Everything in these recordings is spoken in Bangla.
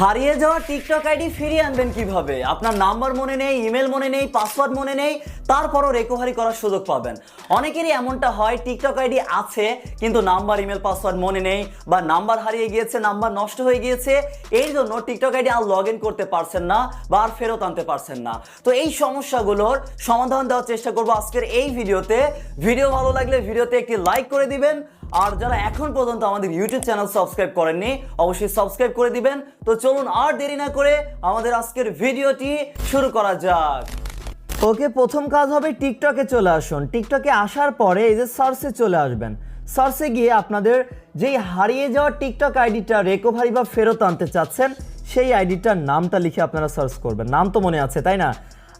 হারিয়ে যাওয়া টিকটক আইডি ফিরিয়ে আনবেন কিভাবে? আপনার নাম্বার মনে নেই, ইমেল মনে নেই, পাসওয়ার্ড মনে নেই, তারপরও রিকভারি করার সুযোগ পাবেন। অনেকেরই এমনটা হয়, টিকটক আইডি আছে কিন্তু নাম্বার, ইমেল, পাসওয়ার্ড মনে নেই, বা নাম্বার হারিয়ে গিয়েছে, নাম্বার নষ্ট হয়ে গিয়েছে, এই জন্য টিকটক আইডি আর লগ ইন করতে পারছেন না বা আর ফেরত আনতে পারছেন না। তো এই সমস্যাগুলোর সমাধান দেওয়ার চেষ্টা করবো আজকের এই ভিডিওতে। ভিডিও ভালো লাগলে ভিডিওতে একটি লাইক করে দিবেন, আর যারা এখন পর্যন্ত আমাদের ইউটিউব চ্যানেল সাবস্ক্রাইব করেননি অবশ্যই সাবস্ক্রাইব করে দিবেন। তো চলুন আর দেরি না করে আমাদের আজকের ভিডিওটি শুরু করা যাক। ওকে, প্রথম কাজ হবে টিকটকে চলে আসুন। টিকটকে আসার পরে এই যে সার্চে চলে আসবেন। সার্চে গিয়ে আপনাদের যেই হারিয়ে যাওয়া টিকটক আইডিটা রিকভারি বা ফেরত আনতে চাচ্ছেন সেই আইডিটার নামটা লিখে আপনারা সার্চ করবেন। নাম তো মনে আছে তাই না?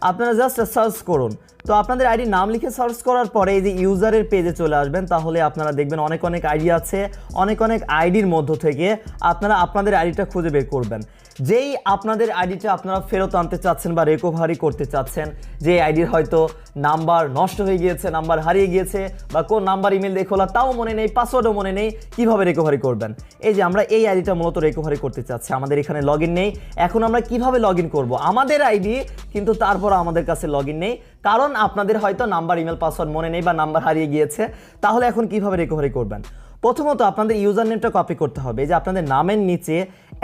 আপনারা জাস্ট সার্চ করুন। তো আপনাদের আইডির নাম লিখে সার্চ করার পরে এই যে ইউজারের পেজে চলে আসবেন, তাহলে আপনারা দেখবেন অনেক অনেক আইডি আছে। অনেক অনেক আইডির মধ্য থেকে আপনারা আপনাদের আইডিটা খুঁজে বের করবেন। যেই আপনাদের আইডিটা আপনারা ফেরত আনতে চাচ্ছেন বা রিকভারি করতে চাচ্ছেন, যে আইডির হয়তো নাম্বার নষ্ট হয়ে গিয়েছে, নাম্বার হারিয়ে গিয়েছে, বা কোন নাম্বার ইমেল দিয়ে খোলা তাও মনে নেই, পাসওয়ার্ডও মনে নেই, কিভাবে রিকভারি করবেন? এই যে আমরা এই আইডিটা মূলত রিকভারি করতে চাচ্ছি, আমাদের এখানে লগ ইন নেই। এখন আমরা কিভাবে লগ ইন করবো? আমাদের আইডি কিন্তু তারপর আমাদের কাছে লগ ইন নেই, কারণ আপনাদের হয়তো নাম্বার, ইমেল, পাসওয়ার্ড মনে নেই বা নাম্বার হারিয়ে গিয়েছে। তাহলে এখন কিভাবে রিকভারি করবেন? প্রথমত আপনাদের ইউজার নেমটা কপি করতে হবে। এই যে আপনাদের নামের নিচে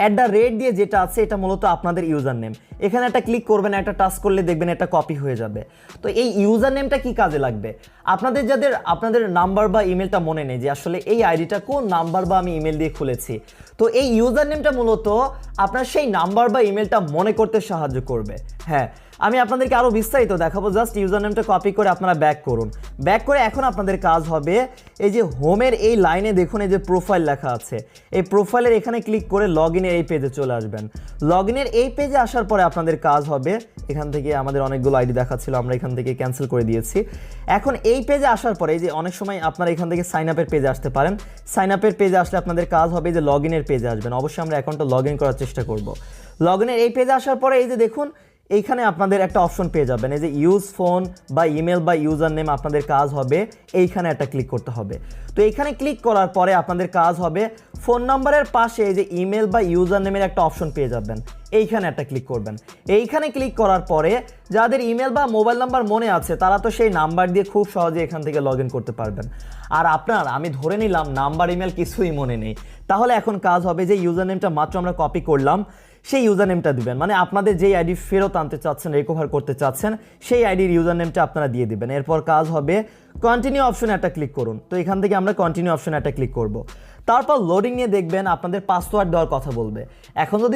@, দিয়ে যেটা আছে এটা মূলত আপনাদের ইউজার নেম। এখানে একটা ক্লিক করবেন, একটা টাচ করলে দেখবেন এটা কপি হয়ে যাবে। তো এই ইউজার নেমটা কি কাজে লাগবে? আপনাদের যাদের আপনাদের নাম্বার বা ইমেলটা মনে নেই, যে আসলে এই আইডিটা কোন নাম্বার বা আমি ইমেল দিয়ে খুলেছি, তো এই ইউজার নেমটা মূলত আপনার সেই নাম্বার বা ইমেলটা মনে করতে সাহায্য করবে। হ্যাঁ, আমি আপনাদেরকে আরও বিস্তারিত দেখাবো। জাস্ট ইউজার নেমটা কপি করে আপনারা ব্যাক করুন। ব্যাক করে এখন আপনাদের কাজ হবে এই যে হোমের এই লাইনে দেখুন এই যে প্রোফাইল লেখা আছে, এই প্রোফাইলের এখানে ক্লিক করে লগ ইনের এই পেজে চলে আসবেন। লগ ইনের এই পেজে আসার পরে আপনাদের কাজ হবে, এখান থেকে আমাদের অনেকগুলো আইডি দেখাচ্ছিল, আমরা এখান থেকে ক্যান্সেল করে দিয়েছি। এখন এই পেজে আসার পরে এই যে অনেক সময় আপনারা এখান থেকে সাইন আপের পেজে আসতে পারেন। সাইন আপের পেজে আসলে আপনাদের কাজ হবে যে লগ ইনের পেজে আসবেন। অবশ্যই আমরা অ্যাকাউন্টটা লগ ইন করার চেষ্টা করব। লগ ইনের এই পেজে আসার পরে এই যে দেখুন এইখানে আপনাদের একটা অপশন পেয়ে যাবেন, এই যে ইউজ ফোন বা ইমেল বা ইউজার নেম। আপনাদের কাজ হবে এইখানে একটা ক্লিক করতে হবে। তো এইখানে ক্লিক করার পরে আপনাদের কাজ হবে ফোন নাম্বারের পাশে এই যে ইমেল বা ইউজার নেমের একটা অপশন পেয়ে যাবেন, এইখানে একটা ক্লিক করবেন। এইখানে ক্লিক করার পরে যাদের ইমেল বা মোবাইল নাম্বার মনে আছে তারা তো সেই নাম্বার দিয়ে খুব সহজে এখান থেকে লগ ইন করতে পারবেন। আর আপনার, আমি ধরে নিলাম নাম্বার, ইমেল কিছুই মনে নেই, তাহলে এখন কাজ হবে যে ইউজার নেমটা মাত্র আমরা কপি করলাম সেই ইউজার নেমটা দিবেন। মানে আপনাদের যেই আইডি ফেরত আনতে চাচ্ছেন, রিকভার করতে চাচ্ছেন, সেই আইডির ইউজার নেমটা আপনারা দিয়ে দিবেন। এরপর কাজ হবে কন্টিনিউ অপশনে একটা ক্লিক করুন। তো এখান থেকে আমরা কন্টিনিউ অপশনে একটা ক্লিক করব। তারপর লোডিং নিয়ে দেখবেন আপনাদের পাসওয়ার্ড দেওয়ার কথা বলবে। এখন যদি